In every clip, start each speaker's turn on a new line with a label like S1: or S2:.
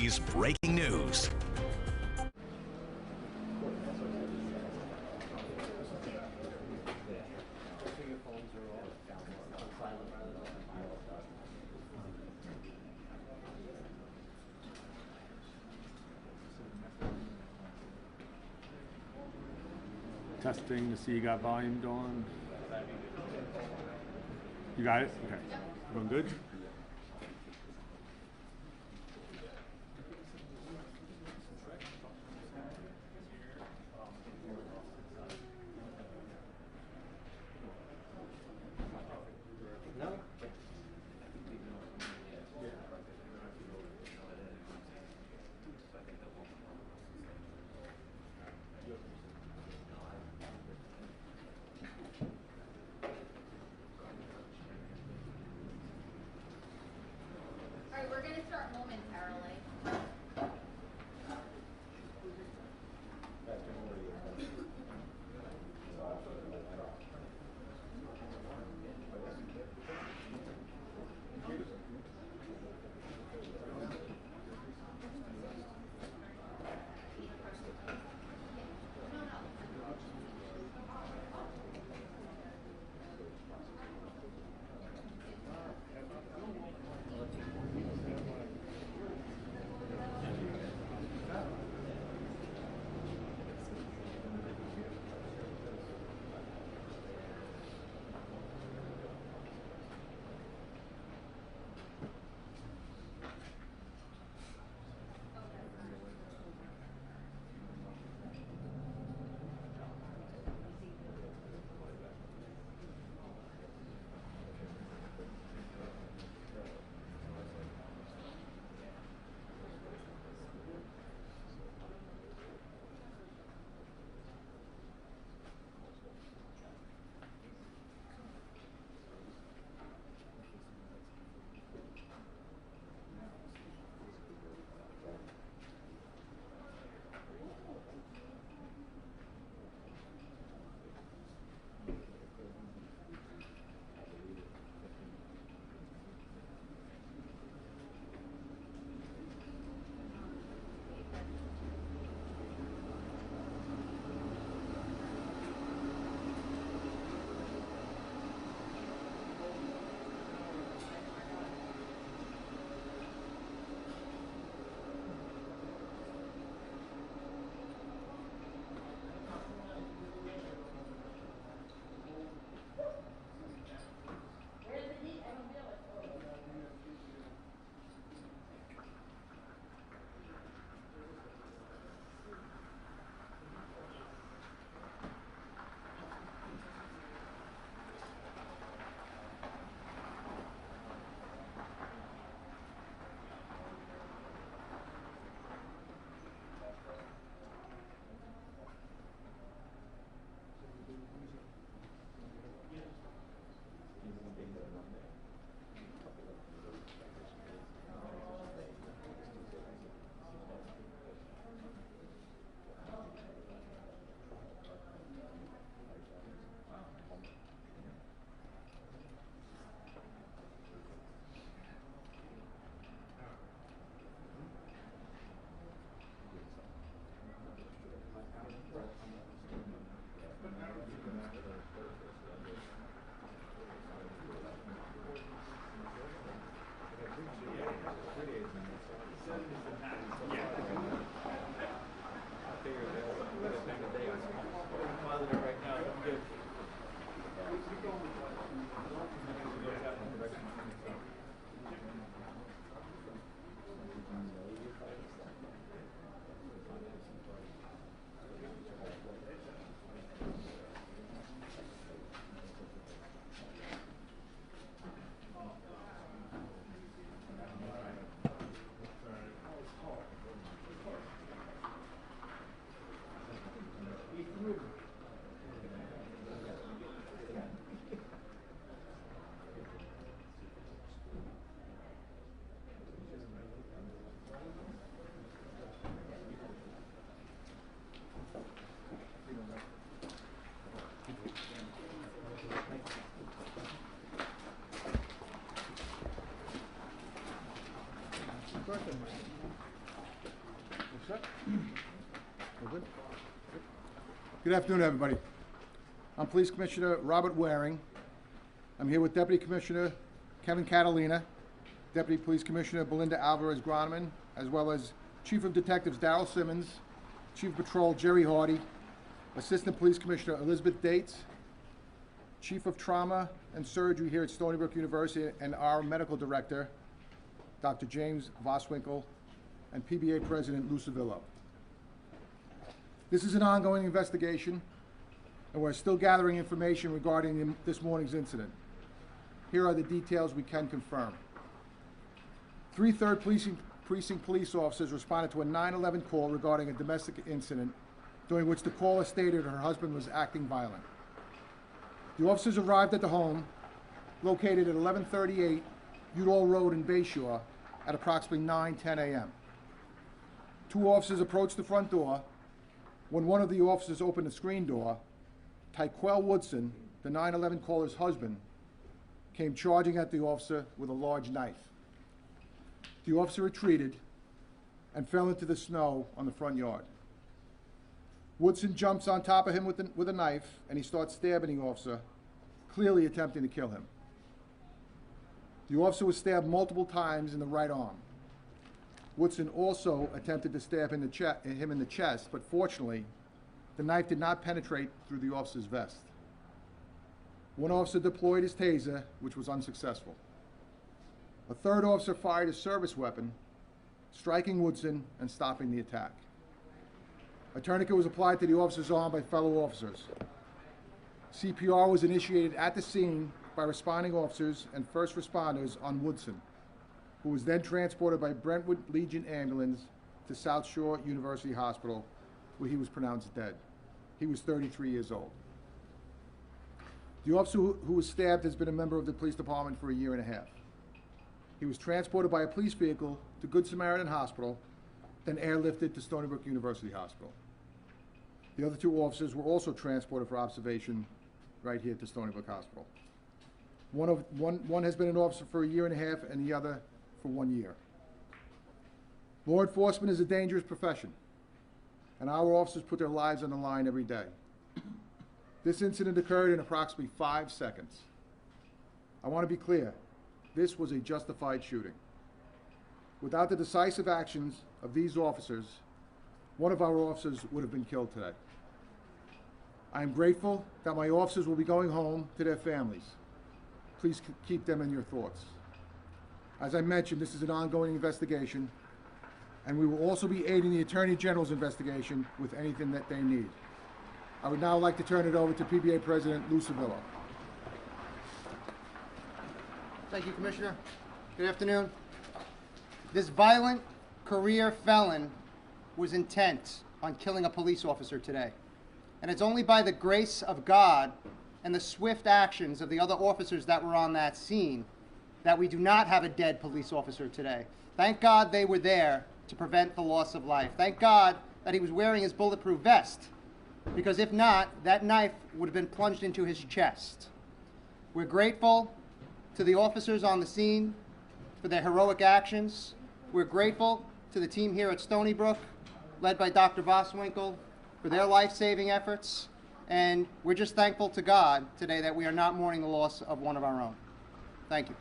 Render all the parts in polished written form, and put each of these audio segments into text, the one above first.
S1: PD's breaking news.
S2: Testing to see you got volume going. You got it? Okay. Going good?
S1: Good afternoon, everybody. I'm Police Commissioner Robert Waring. I'm here with Deputy Commissioner Kevin Catalina, Deputy Police Commissioner Belinda Alvarez-Groneman, as well as Chief of Detectives Darrell Simmons, Chief of Patrol Jerry Hardy, Assistant Police Commissioner Elizabeth Dates, Chief of Trauma and Surgery here at Stony Brook University, and our Medical Director, Dr. James Voswinkle, and PBA President Lou Savillo. This is an ongoing investigation, and we're still gathering information regarding this morning's incident. Here are the details we can confirm. 3 3rd Precinct police officers responded to a 911 call regarding a domestic incident, during which the caller stated her husband was acting violent. The officers arrived at the home, located at 1138 Udall Road in Bayshore, at approximately 9:10 a.m. 2 officers approached the front door. When one of the officers opened the screen door, Tyquell Woodson, the 911 caller's husband, came charging at the officer with a large knife. The officer retreated and fell into the snow on the front yard. Woodson jumps on top of him with a knife, and he starts stabbing the officer, clearly attempting to kill him. The officer was stabbed multiple times in the right arm. Woodson also attempted to stab him in the chest, but fortunately, the knife did not penetrate through the officer's vest. One officer deployed his taser, which was unsuccessful. A 3rd officer fired a service weapon, striking Woodson and stopping the attack. A tourniquet was applied to the officer's arm by fellow officers. CPR was initiated at the scene by responding officers and first responders on Woodson, who was then transported by Brentwood Legion Ambulance to South Shore University Hospital, where he was pronounced dead. He was 33 years old. The officer who was stabbed has been a member of the police department for a year and a half. He was transported by a police vehicle to Good Samaritan Hospital, then airlifted to Stony Brook University Hospital. The other 2 officers were also transported for observation right here to Stony Brook Hospital. One has been an officer for a year and a half, and the other for 1 year. Law enforcement is a dangerous profession, and our officers put their lives on the line every day. This incident occurred in approximately 5 seconds. I want to be clear, this was a justified shooting. Without the decisive actions of these officers, one of our officers would have been killed today. I am grateful that my officers will be going home to their families. Please keep them in your thoughts. As I mentioned, this is an ongoing investigation, and we will also be aiding the Attorney General's investigation with anything that they need. I would now like to turn it over to PBA President Lou Savillo.
S3: Thank you, Commissioner. Good afternoon. This violent career felon was intent on killing a police officer today. And it's only by the grace of God and the swift actions of the other officers that were on that scene that we do not have a dead police officer today. Thank God they were there to prevent the loss of life. Thank God that he was wearing his bulletproof vest, because if not, that knife would have been plunged into his chest. We're grateful to the officers on the scene for their heroic actions. We're grateful to the team here at Stony Brook, led by Dr. Voswinkle, for their life-saving efforts. And we're just thankful to God today that we are not mourning the loss of one of our own. Thank you.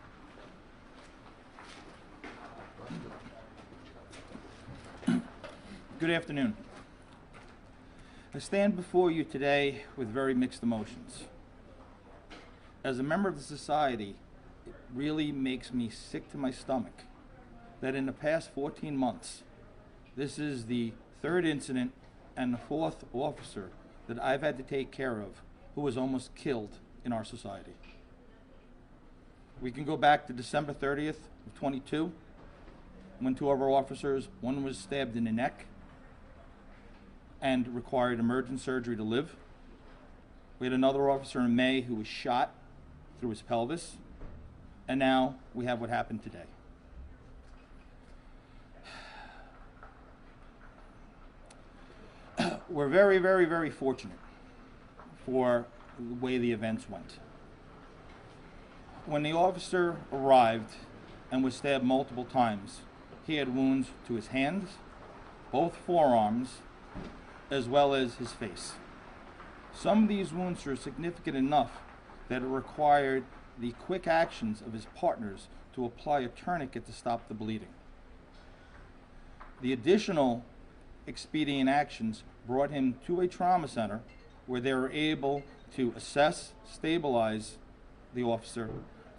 S4: Good afternoon. I stand before you today with very mixed emotions. As a member of the society, it really makes me sick to my stomach that in the past 14 months, this is the 3rd incident and the 4th officer that I've had to take care of who was almost killed in our society. We can go back to December 30th of 22, when 2 of our officers, one was stabbed in the neck and required emergent surgery to live. We had another officer in May who was shot through his pelvis, and now we have what happened today. We're very, very, very fortunate for the way the events went. When the officer arrived and was stabbed multiple times, he had wounds to his hands, both forearms, as well as his face. Some of these wounds are significant enough that it required the quick actions of his partners to apply a tourniquet to stop the bleeding. The additional expedient actions brought him to a trauma center where they were able to assess, stabilize the officer,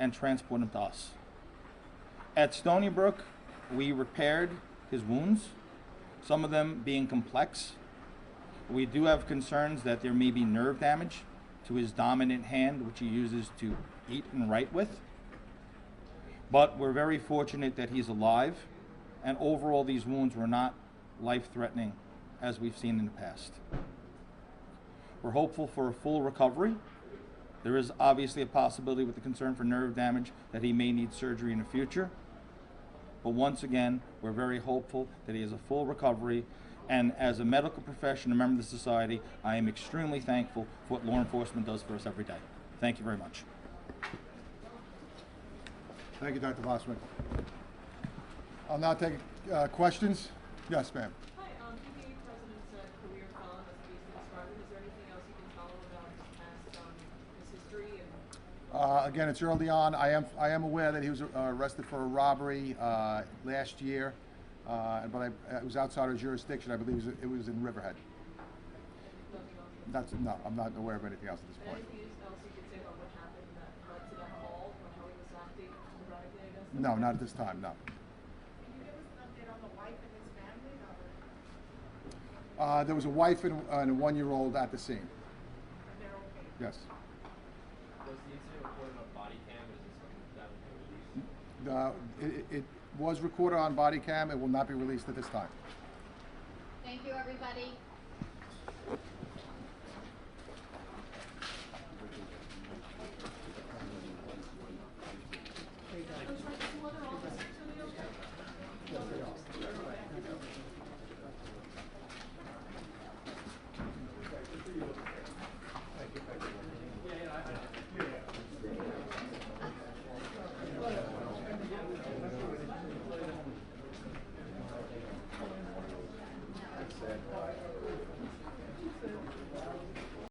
S4: and transport him to us. At Stony Brook, we repaired his wounds, some of them being complex. We do have concerns that there may be nerve damage to his dominant hand, which he uses to eat and write with. But we're very fortunate that he's alive, and overall these wounds were not life-threatening as we've seen in the past. We're hopeful for a full recovery. There is obviously a possibility with the concern for nerve damage that he may need surgery in the future. But once again, we're very hopeful that he has a full recovery. And as a medical profession, a member of the society, I am extremely thankful for what law enforcement does for us every day. Thank you very much.
S1: Thank you, Dr. Vossman. I'll now take questions. Yes, ma'am.
S5: Hi, PPA President's career felon as the been described. Is there anything else you can tell about his past, his history?
S1: Again, it's early on. I am aware that he was arrested for a robbery last year, but it was outside our jurisdiction. I believe it was in Riverhead.
S5: Nothing else?
S1: No, I'm not aware of anything else at this point.
S5: Anything else you can say about what happened that led to that call, or how he was acting erratically, I guess?
S1: No, not at this time, no.
S6: Can you give us an update on the wife and his family? Or
S1: There was a wife and a 1-year-old at the scene.
S6: they're okay?
S1: Yes.
S7: Was the incident recorded on body cam? Is this something that will be released?
S1: It was recorded on body cam. It will not be released at this time.
S8: Thank you, everybody.